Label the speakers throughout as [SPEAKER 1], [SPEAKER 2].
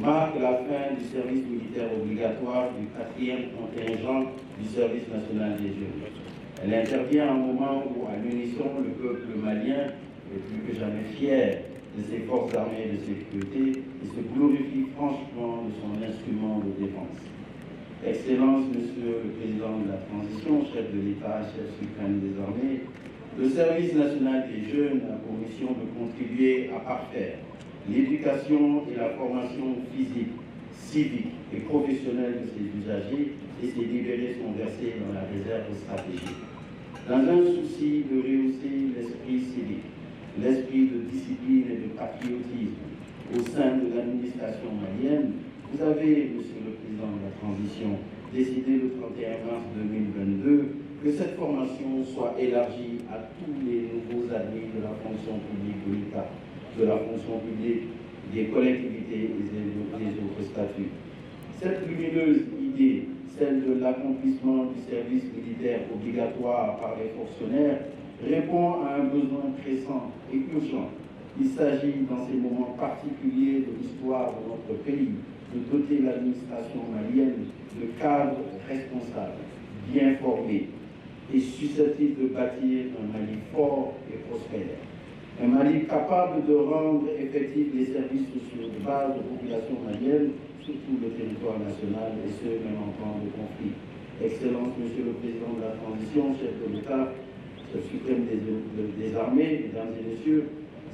[SPEAKER 1] marque la fin du service militaire obligatoire du 4e contingent du service national des jeunes. Elle intervient à un moment où, à l'unisson, le peuple malien est plus que jamais fier de ses forces armées et de sécurité et se glorifie franchement de son instrument de défense. Excellence, Monsieur le Président de la Transition, chef de l'État, chef suprême des armées, le service national des jeunes a pour mission de contribuer à parfaire l'éducation et la formation physique, civique et professionnelle de ses usagers et ses libérés sont versés dans la réserve stratégique. Dans un souci de rehausser l'esprit civique, l'esprit de discipline et de patriotisme au sein de l'administration malienne, vous avez, Monsieur le Président de la Transition, décidé le 31 mars 2022 que cette formation soit élargie à tous les nouveaux admis de la fonction publique de l'État, de la fonction publique des collectivités et des autres statuts. Cette lumineuse idée, celle de l'accomplissement du service militaire obligatoire par les fonctionnaires, répond à un besoin pressant et urgent. Il s'agit, dans ces moments particuliers de l'histoire de notre pays, de doter l'administration malienne de cadres responsables, bien formés et susceptibles de bâtir un Mali fort et prospère. Un Mali capable de rendre effectifs les services sociaux de base aux populations maliennes sur tout le territoire national et ce, même en temps de conflit. Excellence, Monsieur le Président de la Transition, chef de l'État, chef suprême des armées, mesdames et messieurs,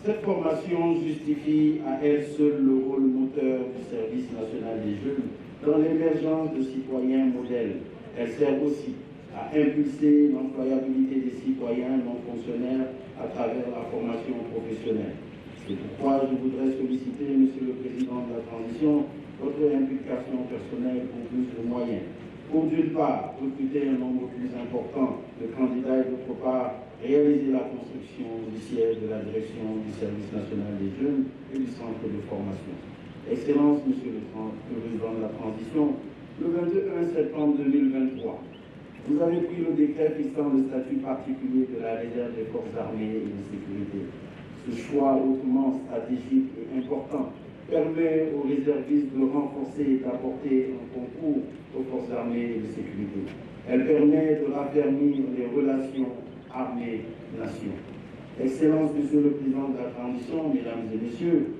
[SPEAKER 1] cette formation justifie à elle seule le rôle moteur du service national des jeunes dans l'émergence de citoyens modèles. Elle sert aussi à impulser l'employabilité des citoyens non fonctionnaires à travers la formation professionnelle. C'est pourquoi je voudrais solliciter, Monsieur le Président de la Transition, votre implication personnelle pour plus de moyens. Pour d'une part, recruter un nombre plus important de candidats et d'autre part, réaliser la construction du siège de la direction du service national des jeunes et du centre de formation. Excellence, Monsieur le Président de la Transition, le 21 septembre 2023, vous avez pris le décret fixant le statut particulier de la réserve des forces armées et de sécurité. Ce choix hautement stratégique et important permet aux réservistes de renforcer et d'apporter un concours aux forces armées et de sécurité. Elle permet de raffermir les relations armée-nation. Excellence, Monsieur le Président de la Transition, Mesdames et Messieurs,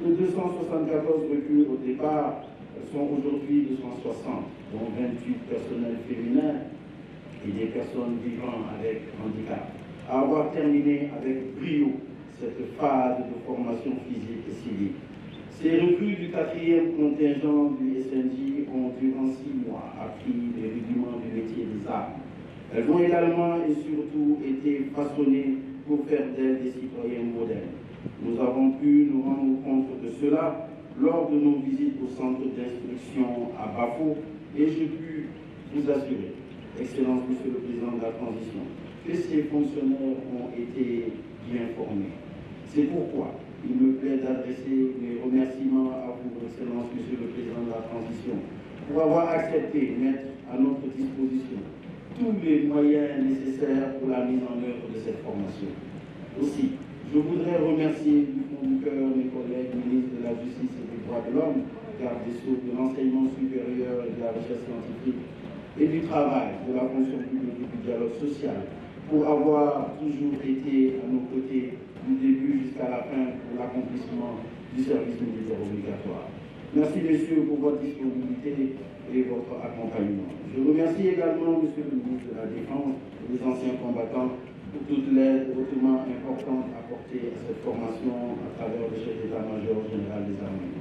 [SPEAKER 1] les 274 recrues au départ sont aujourd'hui 260, dont 28 personnels féminins et des personnes vivant avec handicap. À avoir terminé avec brio cette phase de formation physique et civique. Ces recrues du 4e contingent du SNJ ont durant 6 mois appris les rudiments du métier des armes. Elles ont également et surtout été façonnées pour faire d'elles des citoyens modernes. Nous avons pu nous rendre compte de cela lors de nos visites au centre d'instruction à Bafo et je puis vous assurer, Excellence, Monsieur le Président de la Transition, que ces fonctionnaires ont été bien formés. C'est pourquoi il me plaît d'adresser mes remerciements à vous, Excellence, Monsieur le Président de la Transition, pour avoir accepté de mettre à notre disposition tous les moyens nécessaires pour la mise en œuvre de cette formation. Aussi, je voudrais remercier du fond du cœur mes collègues ministres de la Justice et des Droits de l'Homme, garde des Sceaux, de l'enseignement supérieur et de la recherche scientifique, et du travail, de la fonction publique et du dialogue social, pour avoir toujours été à nos côtés du début jusqu'à la fin pour l'accomplissement du service militaire obligatoire. Merci, messieurs, pour votre disponibilité et votre accompagnement. Je remercie également, Monsieur le ministre de la Défense et les anciens combattants pour toute l'aide hautement importante apportée à cette formation à travers le chef d'état-major général des armées.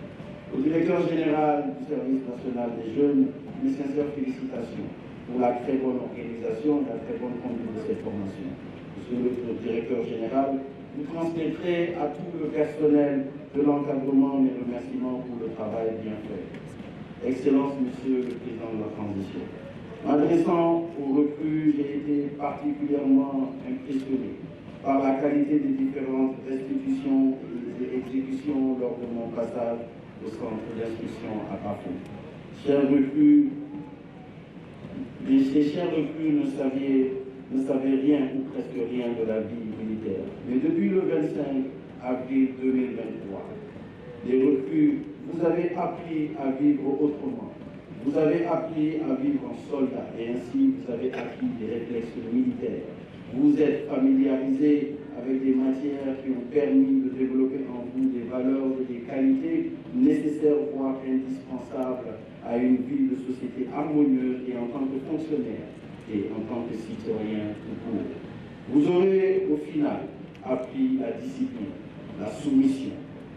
[SPEAKER 1] Au directeur général du service national des jeunes, mes sincères félicitations pour la très bonne organisation et la très bonne conduite de cette formation. Monsieur le directeur général, vous transmettrez à tout le personnel de l'encadrement mes remerciements pour le travail bien fait. Excellence, Monsieur le Président de la Transition. M'adressant aux recrues, j'ai été particulièrement impressionné par la qualité des différentes restitutions et exécutions lors de mon passage au centre d'instruction à Bafo. Chers recrues, ces chers recrues ne savaient rien ou presque rien de la vie militaire. Mais depuis le 25 avril 2023, les recrues vous avez appris à vivre autrement. Vous avez appris à vivre en soldat et ainsi vous avez acquis des réflexes militaires. Vous êtes familiarisé avec des matières qui ont permis de développer en vous des valeurs et des qualités nécessaires, voire indispensables à une vie de société harmonieuse et en tant que fonctionnaire et en tant que citoyen tout court. Vous aurez au final appris la discipline, la soumission,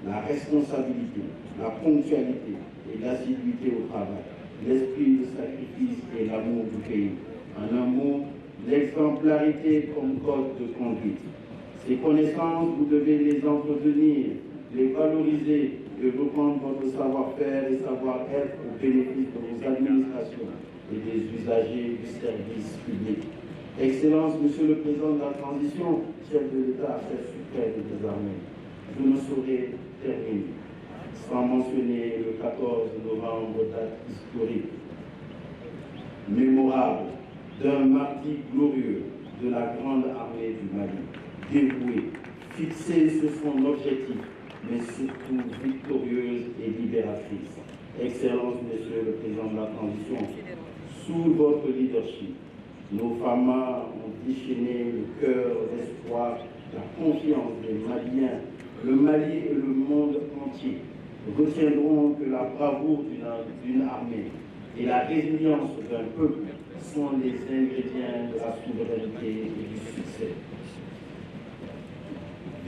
[SPEAKER 1] la responsabilité, la ponctualité et l'assiduité au travail, l'esprit de sacrifice et l'amour du pays. En un mot, l'exemplarité comme code de conduite. Ces connaissances, vous devez les entretenir, les valoriser et reprendre votre savoir-faire et savoir-être au bénéfice de vos administrations et des usagers du service public. Excellence, Monsieur le Président de la Transition, chef de l'État, chef suprême des armées, je ne saurais terminer sans mentionner le 14 novembre, date historique, mémorable, d'un martyr glorieux de la grande armée du Mali, dévouée, fixée sur son objectif, mais surtout victorieuse et libératrice. Excellence, Monsieur le Président de la Transition, sous votre leadership, nos femmes ont déchaîné le cœur d'espoir, la confiance des Maliens. Le Mali et le monde entier retiendront que la bravoure d'une armée et la résilience d'un peuple sont les ingrédients de la souveraineté et du succès.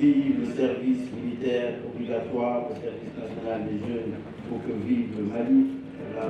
[SPEAKER 1] Vive le service militaire obligatoire au service national des jeunes pour que vive le Mali. Là,